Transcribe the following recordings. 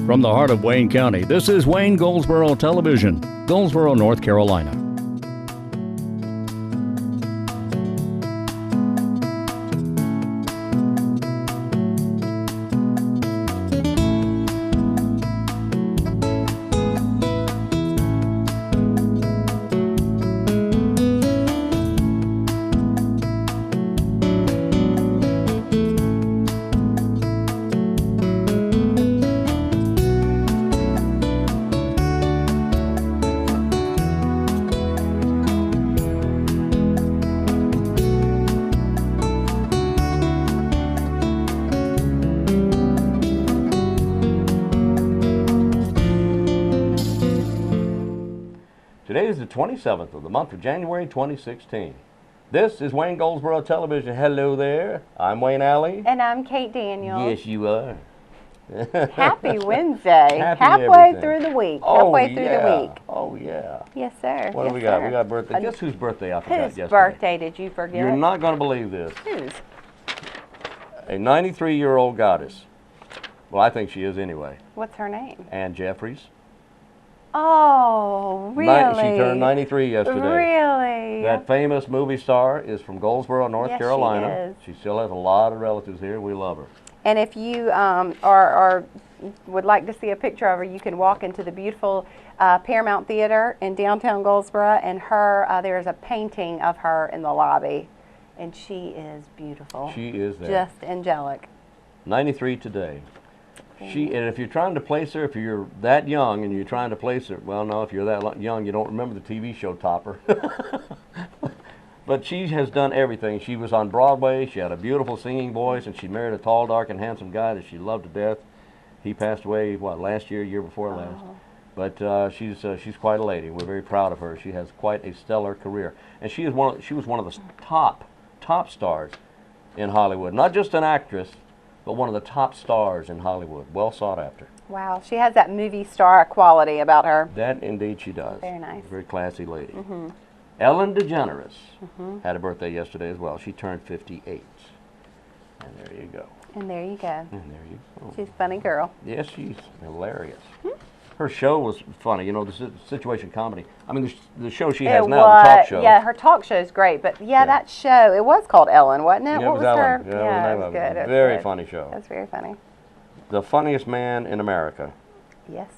From the heart of Wayne County, this is Wayne Goldsboro Television, Goldsboro, North Carolina. Today is the 27th of the month of January 2016. This is Wayne Goldsboro Television. Hello there. I'm Wayne Alley. And I'm Kate Daniels. Yes, you are. Happy Wednesday. Happy Halfway everything. through the week. Oh, Halfway through the week. Oh, yeah. Yes, sir. What do yes, we got? sir. We got birthday. Guess whose birthday I forgot Whose yesterday? birthday did you forget? You're not going to believe this. Whose? A 93-year-old goddess. Well, I think she is anyway. What's her name? Ann Jeffries. Oh, really? She turned 93 yesterday. Really? That famous movie star is from Goldsboro, North Yes, Carolina. she is. She still has a lot of relatives here. We love her. And if you are would like to see a picture of her, you can walk into the beautiful Paramount Theater in downtown Goldsboro, and there's a painting of her in the lobby, and she is beautiful. She is there. Just angelic. 93 today. And if you're trying to place her, if you're that young and you're trying to place her, well, no, if you're that young, you don't remember the TV show Topper. But she has done everything. She was on Broadway. She had a beautiful singing voice, and she married a tall, dark, and handsome guy that she loved to death. He passed away, last year, year before last. But she's quite a lady. We're very proud of her. She has quite a stellar career, and she was one of the top stars in Hollywood. Not just an actress, but one of the top stars in Hollywood. Well sought after. Wow, she has that movie star quality about her. That indeed she does. Very nice. Very classy lady. Ellen DeGeneres had a birthday yesterday as well. She turned 58. And there you go. And there you go. And there you go. She's a funny girl. Yes, she's hilarious. Her show was funny, the situation comedy. I mean, the show she has now, the talk show. Yeah, her talk show's great, but that show, it was called Ellen, wasn't it? Yeah, What it was her? Ellen. Yeah, it was good. It was very good. funny show. It was very funny. The funniest man in America Yes.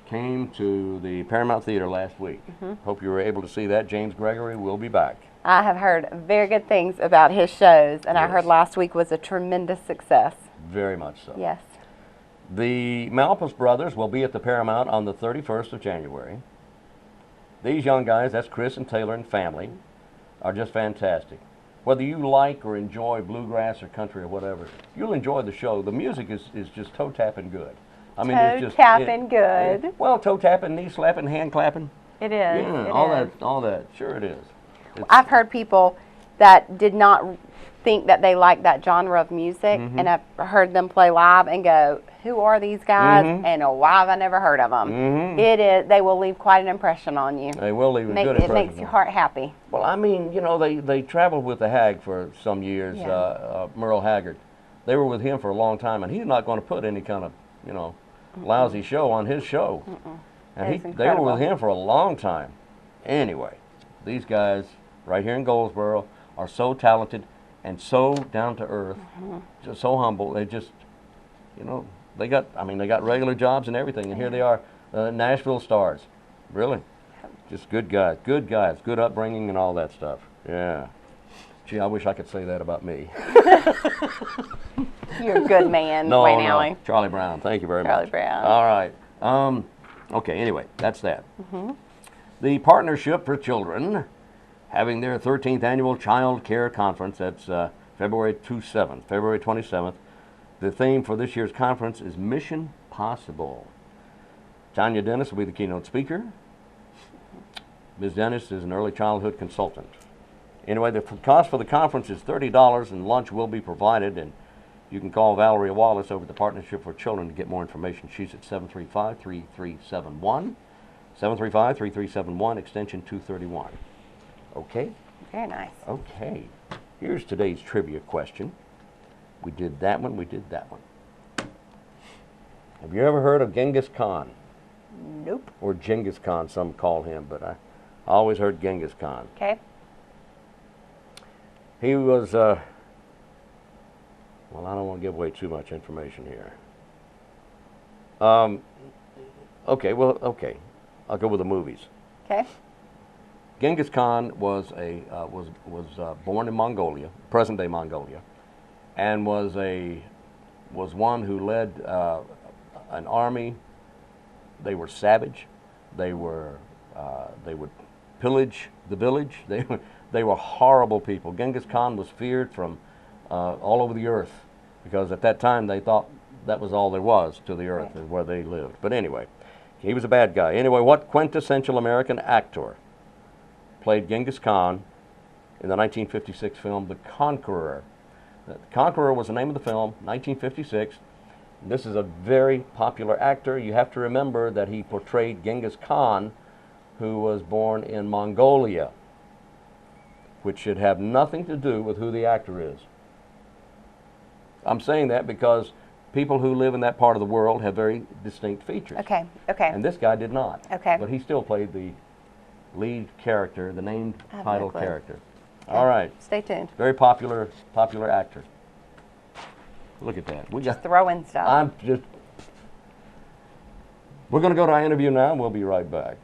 came to the Paramount Theater last week. Hope you were able to see that. James Gregory will be back. I have heard very good things about his shows, and I Yes. heard last week was a tremendous success. Very much so. Yes. The Malpas brothers will be at the Paramount on the 31st of January. These young guys, that's Chris and Taylor and family, are just fantastic. Whether you like or enjoy bluegrass or country or whatever, you'll enjoy the show. The music is just toe-tapping good. I mean, it's just toe-tapping good. Well, toe-tapping, knee-slapping, hand-clapping. It is. Yeah, it is. all that. Sure it is. I've heard people that did not think that they liked that genre of music, and I've heard them play live and go, who are these guys, and why have I never heard of them? They will leave quite an impression on you. They will leave a good impression. It makes your heart happy. Well, I mean, they traveled with the Hag for some years, Merle Haggard. They were with him for a long time, and he's not going to put any kind of, lousy show on his show. And they were with him for a long time. Anyway, these guys right here in Goldsboro are so talented and so down to earth, just so humble. They just, they got regular jobs and everything, and here they are, Nashville stars. Really, just good guys, good upbringing and all that stuff. Yeah. Gee, I wish I could say that about me. You're a good man, Wayne Alley. Charlie Brown, thank you very much. Charlie Brown. All right. Okay, anyway, that's that. The Partnership for Children having their 13th annual Child Care Conference. That's February 27th. The theme for this year's conference is Mission Possible. Tanya Dennis will be the keynote speaker. Ms. Dennis is an early childhood consultant. Anyway, the cost for the conference is $30, and lunch will be provided, and you can call Valerie Wallace over at the Partnership for Children to get more information. She's at 735-3371, 735-3371, extension 231. Okay? Very nice. Okay. Here's today's trivia question. We did that one. Have you ever heard of Genghis Khan? Nope. Or Genghis Khan, some call him, but I always heard Genghis Khan. Okay. He was, well, I don't want to give away too much information here. Okay, I'll go with the movies. Okay. Genghis Khan was born in Mongolia, present-day Mongolia, and was one who led an army. They were savage. They would pillage the village. They were horrible people. Genghis Khan was feared from all over the earth because at that time they thought that was all there was to the earth, where they lived. But anyway, he was a bad guy. Anyway, what quintessential American actor played Genghis Khan in the 1956 film The Conqueror? The Conqueror was the name of the film, 1956. This is a very popular actor. You have to remember that he portrayed Genghis Khan, who was born in Mongolia, which should have nothing to do with who the actor is. I'm saying that because people who live in that part of the world have very distinct features. Okay. Okay. And this guy did not. Okay. But he still played the lead character, the named I have title no clue. character. Okay. All right. Stay tuned. Very popular actor. Look at that. Just throw in stuff. We're going to go to our interview now, and we'll be right back.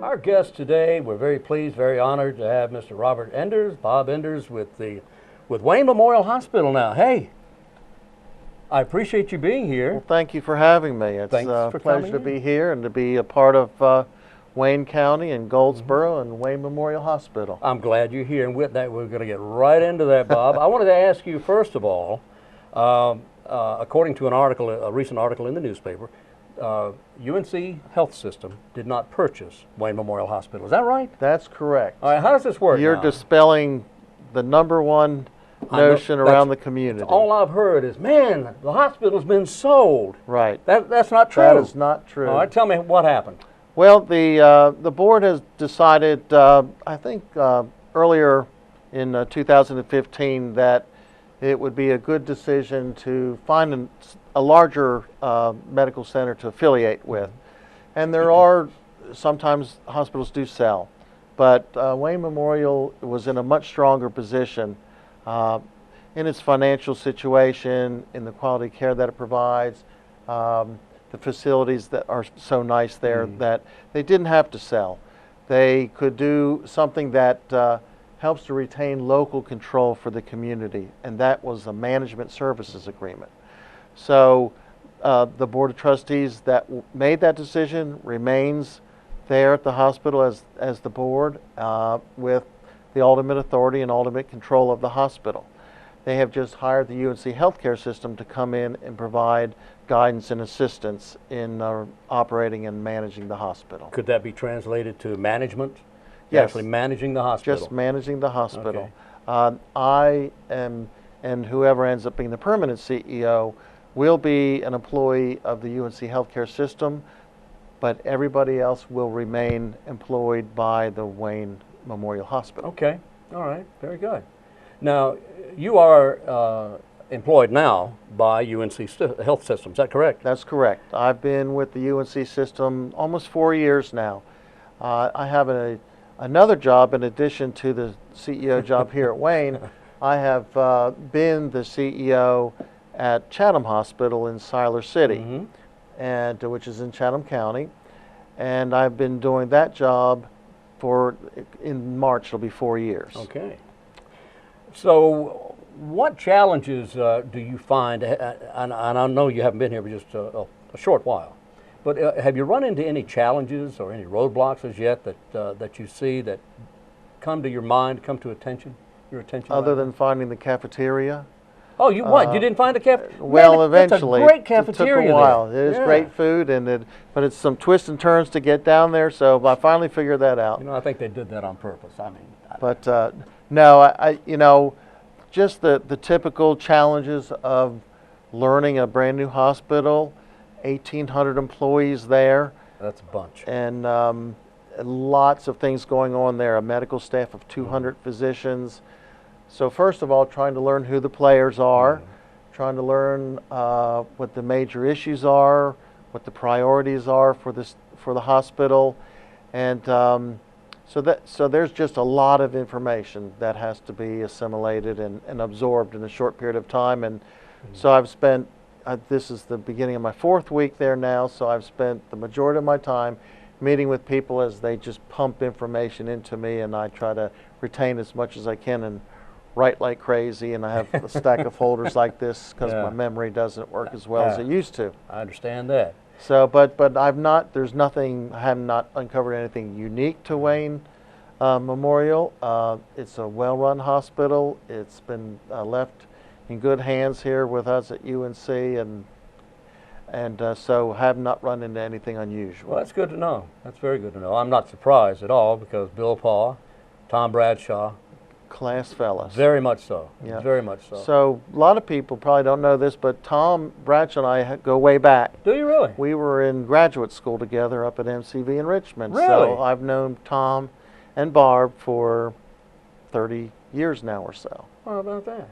Our guest today, we're very pleased, very honored to have Mr. Robert Enders, Bob Enders, with Wayne Memorial Hospital now. Hey, I appreciate you being here. Well, thank you for having me. It's Thanks a for pleasure coming to in. be here and to be a part of Wayne County and Goldsboro and Wayne Memorial Hospital. I'm glad you're here, and with that, we're going to get right into that, Bob. I wanted to ask you, first of all, according to a recent article in the newspaper, UNC Health System did not purchase Wayne Memorial Hospital. Is that right? That's correct. All right, how does this work You're now? dispelling the number one I know- notion around the community. All I've heard is, man, the hospital's been sold. Right. That's not true. That is not true. All right, tell me what happened. Well, the board has decided, I think earlier in 2015, that it would be a good decision to find a larger medical center to affiliate with. And there are, sometimes hospitals do sell, but Wayne Memorial was in a much stronger position in its financial situation, in the quality of care that it provides, the facilities that are so nice there that they didn't have to sell. They could do something that helps to retain local control for the community, and that was a management services agreement. So the Board of Trustees that made that decision remains there at the hospital as the board with the ultimate authority and ultimate control of the hospital. They have just hired the UNC healthcare system to come in and provide guidance and assistance in operating and managing the hospital. Could that be translated to management? Yes. Actually managing the hospital. Just managing the hospital. Okay. I am, and whoever ends up being the permanent CEO, will be an employee of the UNC healthcare system, but everybody else will remain employed by the Wayne Memorial Hospital. Okay. All right. Very good. Now, you are employed now by UNC Health System. Is that correct? That's correct. I've been with the UNC system almost 4 years now. I have another job in addition to the CEO job here at Wayne. I have been the CEO at Chatham Hospital in Siler City, and which is in Chatham County, and I've been doing that job in March it'll be 4 years. Okay. So, what challenges do you find? And I know you haven't been here for just a short while, but have you run into any challenges or any roadblocks as yet that you see that come to your mind, come to your attention? Other than finding the cafeteria. Oh, you what? You didn't find a cafeteria? Well, eventually. That's a great cafeteria. It took a while. there. It is great food, but it's some twists and turns to get down there. So I finally figured that out. You know, I think they did that on purpose. I mean, But no, just the typical challenges of learning a brand new hospital 1,800 employees there, That's a bunch. and lots of things going on there. A medical staff of 200 physicians. So first of all, trying to learn who the players are, trying to learn what the major issues are, what the priorities are for the hospital, and so there's just a lot of information that has to be assimilated and absorbed in a short period of time. And so I've spent this is the beginning of my 4th week there now, so I've spent the majority of my time meeting with people as they just pump information into me, and I try to retain as much as I can and write like crazy. And I have a stack of folders like this because my memory doesn't work as well as it used to. I understand that. So, but I have not uncovered anything unique to Wayne Memorial. It's a well-run hospital. It's been left in good hands here with us at UNC, and so have not run into anything unusual. Well, that's good to know. That's very good to know. I'm not surprised at all because Bill Paul, Tom Bradshaw, class fellas. very much so. Yeah. Very much so. So a lot of people probably don't know this, but Tom Bradshaw and I go way back. Do you really? We were in graduate school together up at MCV in Richmond. Really? So I've known Tom and Barb for 30 years now or so. How about that?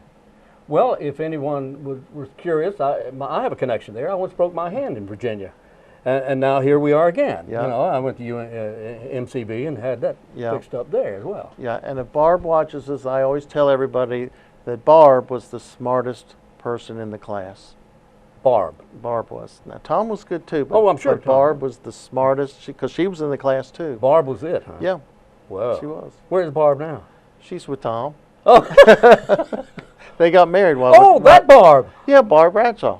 Well, if anyone was curious, I have a connection there. I once broke my hand in Virginia, and now here we are again. Yeah. You know, I went to MCV and had that fixed up there as well. Yeah, and if Barb watches this, I always tell everybody that Barb was the smartest person in the class. Barb. Barb was. Now, Tom was good too, but, Oh, I'm sure but Tom Barb was the smartest because she was in the class too. Barb was it, huh? Yeah, Well, she was. Where's Barb now? She's with Tom. Oh, They got married while. oh, that Barb. Yeah, Barb Bradshaw.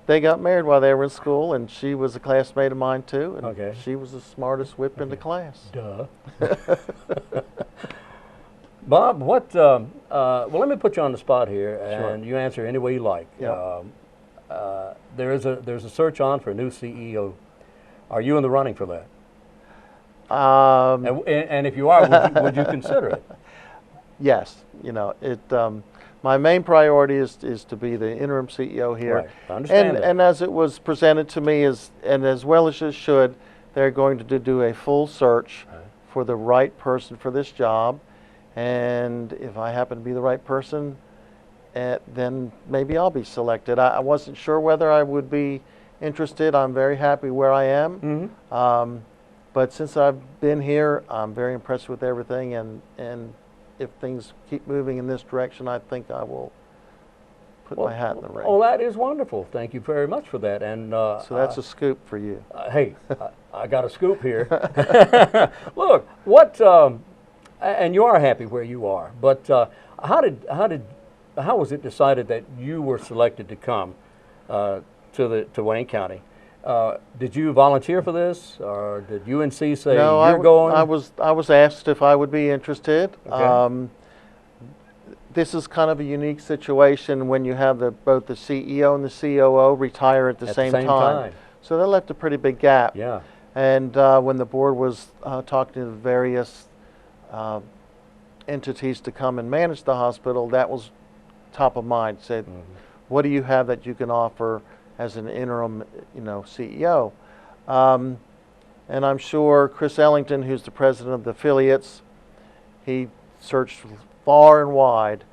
They got married while they were in school, and she was a classmate of mine too. And Okay. she was the smartest whip in the class. Duh. Bob, what? Well, let me put you on the spot here, and you answer any way you like. Yeah. There's a search on for a new CEO. Are you in the running for that? And if you are, would you consider it? Yes, my main priority is to be the interim CEO here. Right. I understand that. And as it was presented to me, and as well as it should, they're going to do a full search for the right person for this job. And if I happen to be the right person, then maybe I'll be selected. I wasn't sure whether I would be interested. I'm very happy where I am. Mm-hmm. But since I've been here, I'm very impressed with everything, and if things keep moving in this direction, I think I will put my hat in the ring. Oh, that is wonderful. Thank you very much for that. And So that's a scoop for you. hey, I got a scoop here. Look, and you are happy where you are, but how was it decided that you were selected to come to Wayne County? Did you volunteer for this, or did UNC say No, you're going? I was asked if I would be interested. Okay. This is kind of a unique situation when you have both the CEO and the COO retire at the same time. So that left a pretty big gap. Yeah. And when the board was talking to the various entities to come and manage the hospital, that was top of mind. Said, what do you have that you can offer as an interim, CEO? And I'm sure Chris Ellington, who's the president of the affiliates, he searched far and wide,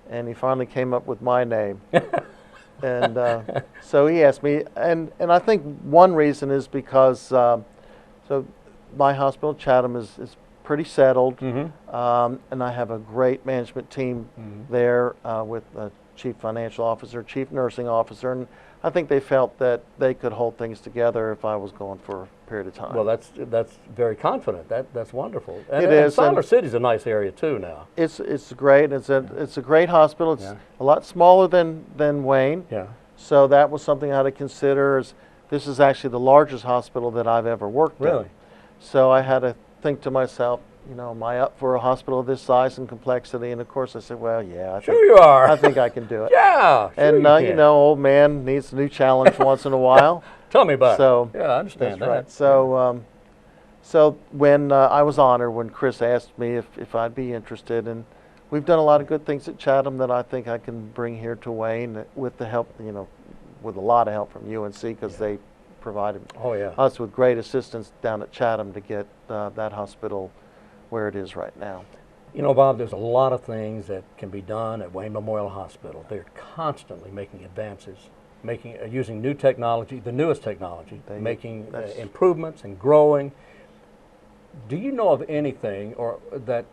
and he finally came up with my name. And so he asked me, and I think one reason is because so my hospital, Chatham, is pretty settled, and I have a great management team there with a chief financial officer, chief nursing officer, and I think they felt that they could hold things together if I was going for a period of time. Well, that's very confident. That's wonderful. And, It is, Siler and City's a nice area too now. It's great. It's a great hospital. It's a lot smaller than Wayne. Yeah. So that was something I had to consider. This is actually the largest hospital that I've ever worked in. Really? So I had to think to myself, am I up for a hospital of this size and complexity? And of course I said, well, yeah, Sure you are. I think I can do it. Yeah. Sure And you can. old man needs a new challenge once in a while. Tell me about So it. Yeah, I understand that's that. right. So when I was honored when Chris asked me if I'd be interested, and we've done a lot of good things at Chatham that I think I can bring here to Wayne with the help, with a lot of help from UNC because they provided Oh, yeah. us with great assistance down at Chatham to get that hospital where it is right now. You know, Bob, there's a lot of things that can be done at Wayne Memorial Hospital. They're constantly making advances, using new technology, the newest technology, making improvements and growing. Do you know of anything or that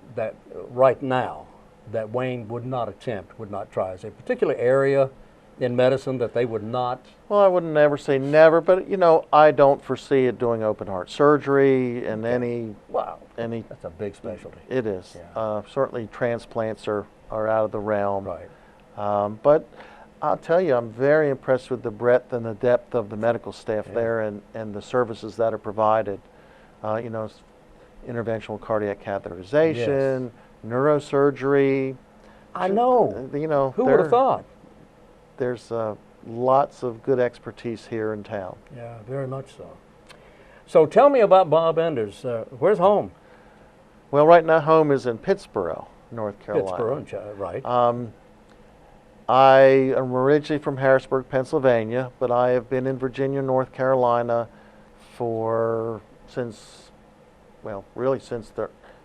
right now that Wayne would not attempt, would not try? Is there a particular area in medicine that they would not? Well, I wouldn't ever say never, but you know, I don't foresee it doing open heart surgery and any. Wow, that's a big specialty. It is. Yeah. Certainly, transplants are out of the realm. Right. But I'll tell you, I'm very impressed with the breadth and the depth of the medical staff Yeah. there and the services that are provided. You know, interventional cardiac catheterization, neurosurgery. I know. You know, Who would have thought? There's lots of good expertise here in town. Yeah, very much so. So tell me about Bob Enders. Where's home? Well, right now home is in Pittsboro, North Carolina. Pittsboro, right. I am originally from Harrisburg, Pennsylvania, but I have been in Virginia, North Carolina since the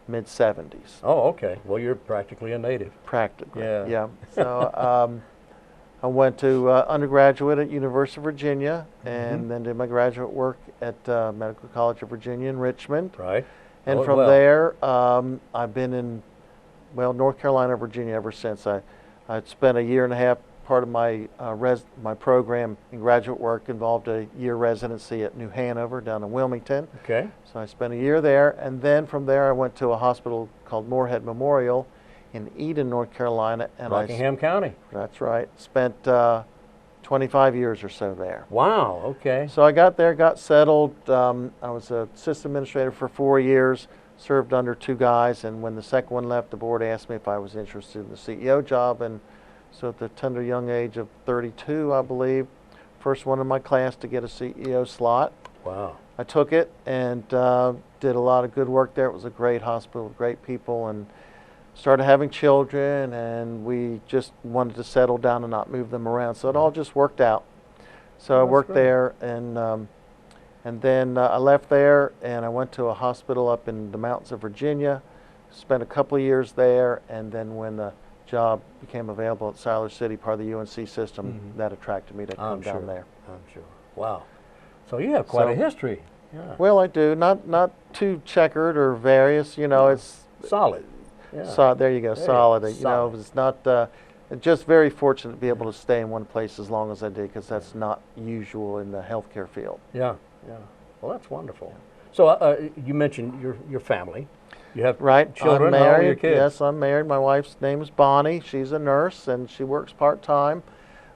mid-'70s. Oh, okay. Well, you're practically a native. Practically, Yeah. So I went to undergraduate at University of Virginia and then did my graduate work at Medical College of Virginia in Richmond. Right. And Oh, from well. there, I've been in, North Carolina, Virginia ever since. I spent a year and a half. Part of my my program in graduate work involved a year residency at New Hanover down in Wilmington. Okay. So I spent a year there, and then from there I went to a hospital called Moorhead Memorial in Eden, North Carolina. And Rockingham County. That's right. Spent 25 years or so there. Wow, okay. So I got there, got settled. I was a system administrator for 4 years, served under 2 guys, and when the second one left, the board asked me if I was interested in the CEO job, and so at the tender young age of 32, I believe, first one in my class to get a CEO slot. Wow. I took it and did a lot of good work there. It was a great hospital, great people, and started having children, and we just wanted to settle down and not move them around. So it all just worked out. So I worked there, and then I left there, and I went to a hospital up in the mountains of Virginia, spent a couple of years there, and then when the job became available at Siler City, part of the UNC system, that attracted me to come down there. I'm sure. Wow. So you have quite a history. Yeah. Well, I do. Not too checkered or various. You know, it's solid. Yeah. So there you go, solid. You know, solid. it's not. Just very fortunate to be able to stay in one place as long as I did, because that's not usual in the healthcare field. Yeah. Yeah. Well, that's wonderful. So you mentioned your family. You have children. I'm How old are married. your kids? Yes, I'm married. My wife's name is Bonnie. She's a nurse and she works part-time.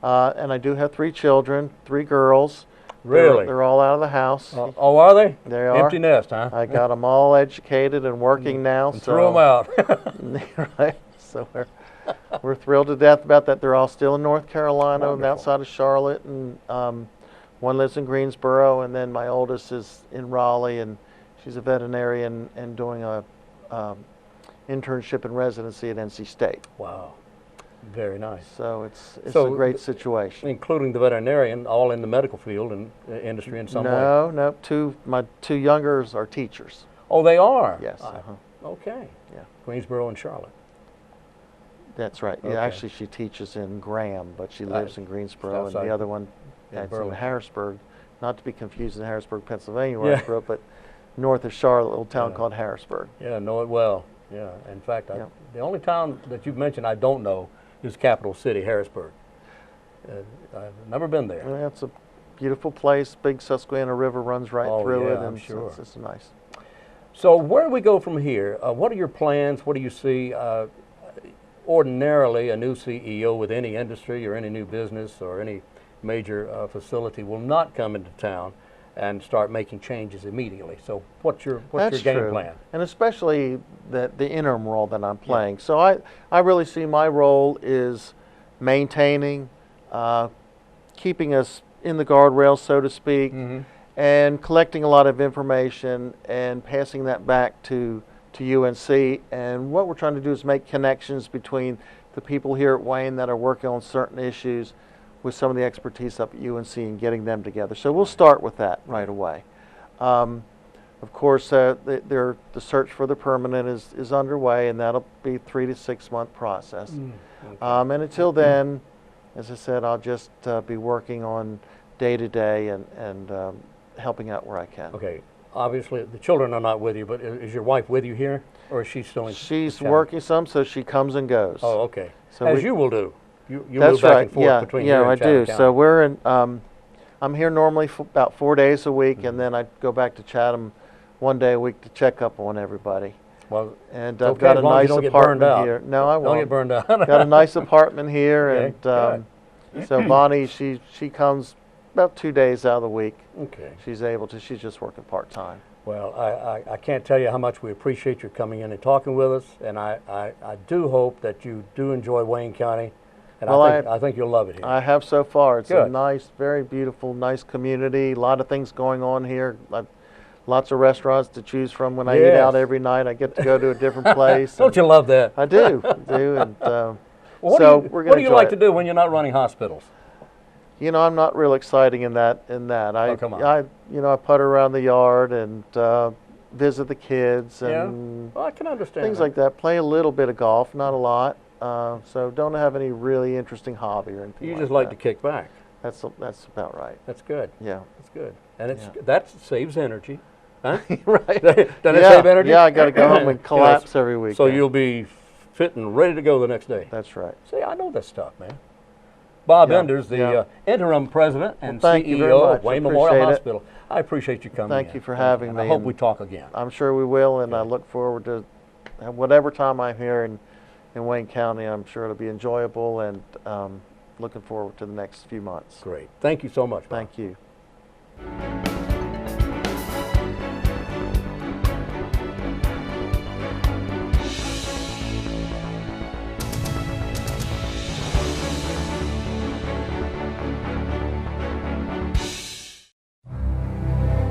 And I do have 3 children, 3 girls. Really? They're all out of the house. Oh, are they? They are. Empty nest, huh? I got them all educated and working now. And threw them out. Right. So we're thrilled to death about that. They're all still in North Carolina and Wonderful. outside of Charlotte, and one lives in Greensboro, and then my oldest is in Raleigh, and she's a veterinarian and doing a internship and residency at NC State. Wow. Very nice. So it's So a great situation. Including the veterinarian, all in the medical field and industry in some way. No. My 2 youngers are teachers. Oh, they are? Yes. Okay. Yeah. Greensboro and Charlotte. That's right. Okay. Yeah, actually, she teaches in Graham, but she lives in Greensboro, and outside the other one in is in Burlington. Harrisburg, not to be confused with Harrisburg, Pennsylvania, where I Yeah. grew up, but north of Charlotte, a little town called Harrisburg. Yeah, know it well. Yeah. In fact, Yeah. the only town that you've mentioned I don't know is Capital City, Harrisburg. I've never been there. Well, it's a beautiful place. Big Susquehanna River runs right Oh, through yeah, it, I'm and sure. it's nice. So where do we go from here? What are your plans? What do you see? Ordinarily, a new CEO with any industry or any new business or any major facility will not come into town and start making changes immediately. So what's your That's game true. plan? And especially the interim role that I'm playing. So I really see my role is maintaining, keeping us in the guardrails, so to speak, and collecting a lot of information and passing that back to UNC. And what we're trying to do is make connections between the people here at Wayne that are working on certain issues with some of the expertise up at UNC and getting them together. So we'll start with that right away. Of course, the search for the permanent is underway, and that'll be 3 to 6 month process. Okay. And until then, as I said, I'll just be working on day to day and helping out where I can. Okay. Obviously, the children are not with you, but is your wife with you here, or is she still in? She's Chatham? working some, so she comes and goes. Oh, okay. So As you will do. You that's move back right. and forth Yeah, between yeah, here and I Chatham do. County. So we're in. I'm here normally for about 4 days a week, and then I go back to Chatham 1 day a week to check up on everybody. Well, And it's I've okay got a as long as you nice don't get burned apartment out. here. No, I Don't won't. get burned out. Got a nice apartment here, Okay, and so Bonnie, she comes about 2 days out of the week. Okay. She's able to. She's just working part time. Well, I can't tell you how much we appreciate your coming in and talking with us, and I do hope that you do enjoy Wayne County, and Well, I think you'll love it here. I have so far. It's a Good. nice, very beautiful, nice community. A lot of things going on here. Lots of restaurants to choose from. When I eat out Yes. every night, I get to go to a different place. Don't you love that? I do, and What so do you, we're what going do you like to do when you're not running hospitals? You know, I'm not real exciting in that. Oh, come on. I putter around the yard and visit the kids and Well, I can understand things that. like that. Play a little bit of golf, not a lot. So don't have any really interesting hobby or anything. You just like to that. kick back. That's about right. That's good. Yeah. That's good. And Yeah. that saves energy. Huh? Right. Doesn't it Yeah, save energy? yeah, I got to go home and You know, collapse every week. So you'll be fit and ready to go the next day. That's right. See, I know this stuff, man. Bob Yeah, Enders, the yeah. interim president and thank you very CEO much. of Wayne Appreciate Memorial it. Hospital. I appreciate you coming in. Thank you for having and me, I hope and- we talk again. I'm sure we will, and I look forward to whatever time I'm here in Wayne County. I'm sure it'll be enjoyable, and looking forward to the next few months. Great. Thank you so much, Bob. Thank you.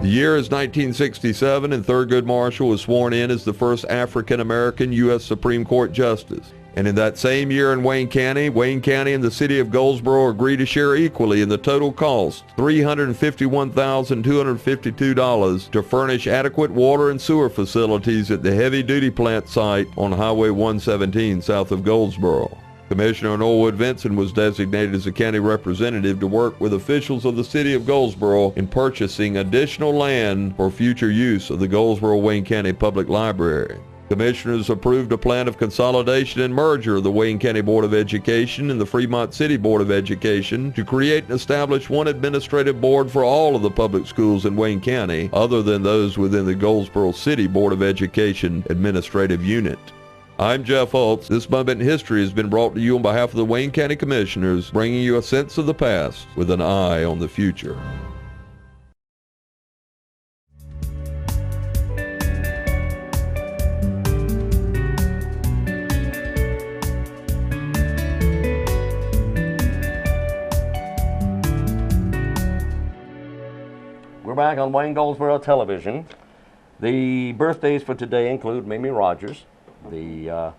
The year is 1967, and Thurgood Marshall was sworn in as the first African-American U.S. Supreme Court Justice. And in that same year in Wayne County and the city of Goldsboro agreed to share equally in the total cost, $351,252, to furnish adequate water and sewer facilities at the heavy-duty plant site on Highway 117 south of Goldsboro. Commissioner Norwood Vinson was designated as a county representative to work with officials of the city of Goldsboro in purchasing additional land for future use of the Goldsboro-Wayne County Public Library. Commissioners approved a plan of consolidation and merger of the Wayne County Board of Education and the Fremont City Board of Education to create and establish one administrative board for all of the public schools in Wayne County, other than those within the Goldsboro City Board of Education administrative unit. I'm Jeff Holtz. This moment in history has been brought to you on behalf of the Wayne County Commissioners, bringing you a sense of the past with an eye on the future. We're back on Wayne Goldsboro Television. The birthdays for today include Mimi Rogers, the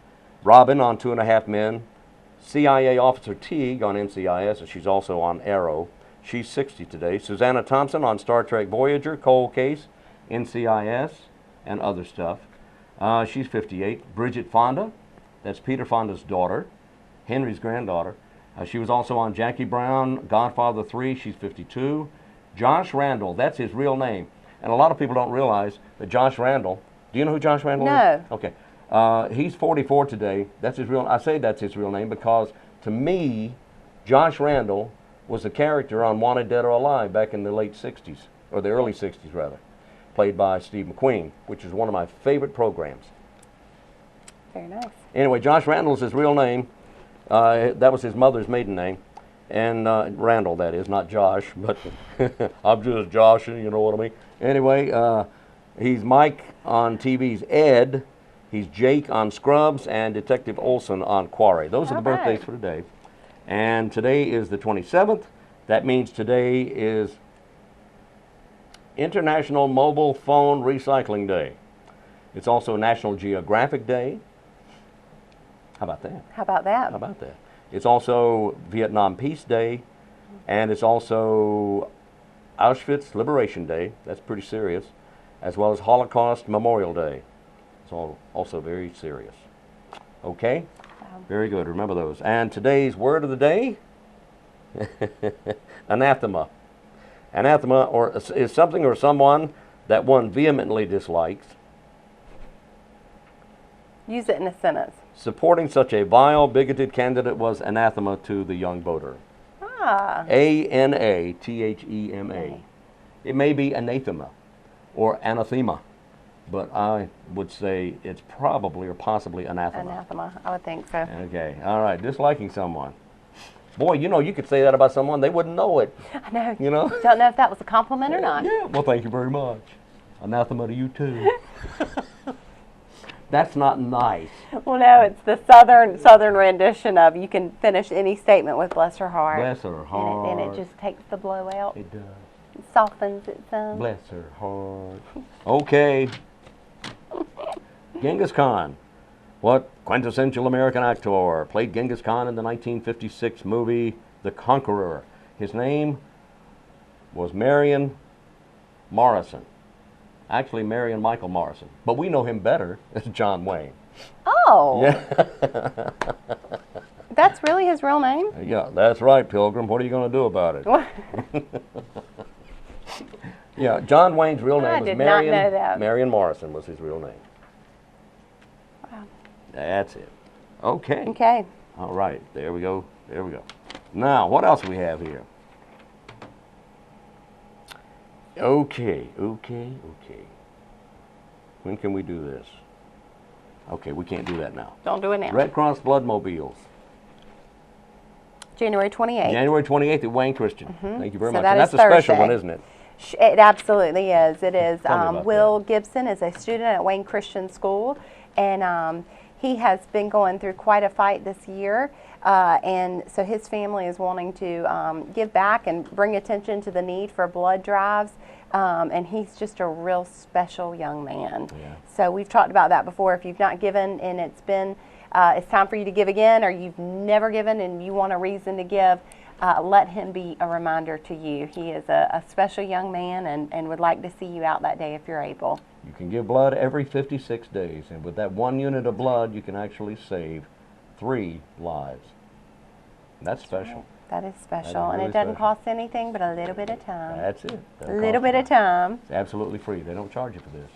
Robin on 2.5 Men, CIA Officer Teague on NCIS, and she's also on Arrow. She's 60 today. Susanna Thompson on Star Trek Voyager, Cold Case, NCIS, and other stuff. She's 58. Bridget Fonda, that's Peter Fonda's daughter, Henry's granddaughter. She was also on Jackie Brown, Godfather 3, she's 52. Josh Randall, that's his real name. And a lot of people don't realize that Josh Randall, do you know who Josh Randall is? No. Okay. He's 44 today. That's his real, I say that's his real name because to me, Josh Randall was a character on Wanted Dead or Alive back in the late 60s, or the early 60s rather, played by Steve McQueen, which is one of my favorite programs. Very nice. Anyway, Josh Randall's his real name. That was his mother's maiden name. And Randall, that is, not Josh, but I'm just Josh, you know what I mean? Anyway, he's Mike on TV's Ed. He's Jake on Scrubs and Detective Olson on Quarry. Those are the birthdays for today. And today is the 27th. That means today is International Mobile Phone Recycling Day. It's also National Geographic Day. How about that? How about that? How about that? It's also Vietnam Peace Day, And it's also Auschwitz Liberation Day. That's pretty serious. As well as Holocaust Memorial Day. It's all also very serious. Okay? Very good. Remember those. And today's word of the day? Anathema. Anathema is something or someone that one vehemently dislikes. Use it in a sentence. Supporting such a vile, bigoted candidate was anathema to the young voter. Ah. Anathema. It may be anathema or anathema, but I would say it's probably or possibly anathema. Anathema, I would think so. Okay, all right, disliking someone. Boy, you know, you could say that about someone, they wouldn't know it. I know. You know? Don't know if that was a compliment or not. Yeah, well, thank you very much. Anathema to you, too. That's not nice. Well, no, it's the southern rendition of you can finish any statement with bless her heart. Bless her heart. And it just takes the blow out. It does. It softens it some. Bless her heart. Okay. Genghis Khan. What quintessential American actor played Genghis Khan in the 1956 movie The Conqueror? His name was Marion Morrison. Actually, Marion Michael Morrison. But we know him better as John Wayne. Oh. Yeah. That's really his real name? Yeah, that's right, Pilgrim. What are you going to do about it? Yeah, John Wayne's real name I was did not know that. Marion Morrison was his real name. Wow. That's it. Okay. Okay. All right. There we go. There we go. Now, what else do we have here? Okay. When can we do this? Okay, we can't do that now. Don't do it now. Red Cross Blood Mobiles. January 28th. January 28th at Wayne Christian. Thank you very So much. that And that's is a special Thursday. one, isn't it? It absolutely is. It is. Tell me about Will Gibson is a student at Wayne Christian School, and he has been going through quite a fight this year. And so his family is wanting to give back and bring attention to the need for blood drives. And he's just a real special young man. Yeah. So we've talked about that before. If you've not given and it's time for you to give again, or you've never given and you want a reason to give, let him be a reminder to you. He is a special young man and would like to see you out that day if you're able. You can give blood every 56 days, and with that 1 unit of blood, you can actually save 3 lives. That's special. That is special, That is and really it doesn't special. cost anything but a little bit of time. That's it. A little bit of time. It's absolutely free. They don't charge you for this.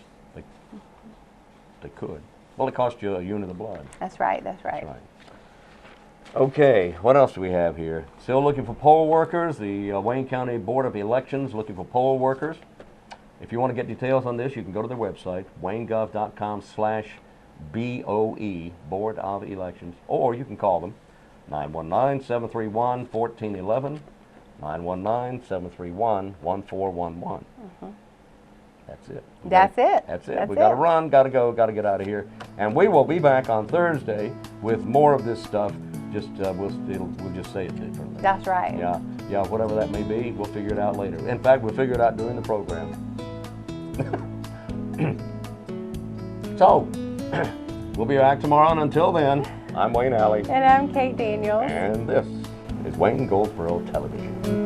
They could. Well, it costs you a unit of blood. That's right. That's right. That's right. Okay, what else do we have here? Still looking for poll workers. The Wayne County Board of Elections looking for poll workers. If you want to get details on this, you can go to their website, waynegov.com/BOE, Board of Elections, or you can call them, 919-731-1411, 919-731-1411. That's it. That's it. That's it. That's We got to it. run, got to go, got to get out of here. And we will be back on Thursday with more of this stuff. Just we'll just say it differently. That's right. Yeah, whatever that may be, we'll figure it out later. In fact, we'll figure it out during the program. So, we'll be back tomorrow, and until then, I'm Wayne Alley, And I'm Kate Daniels. and this is Wayne Goldsboro Television.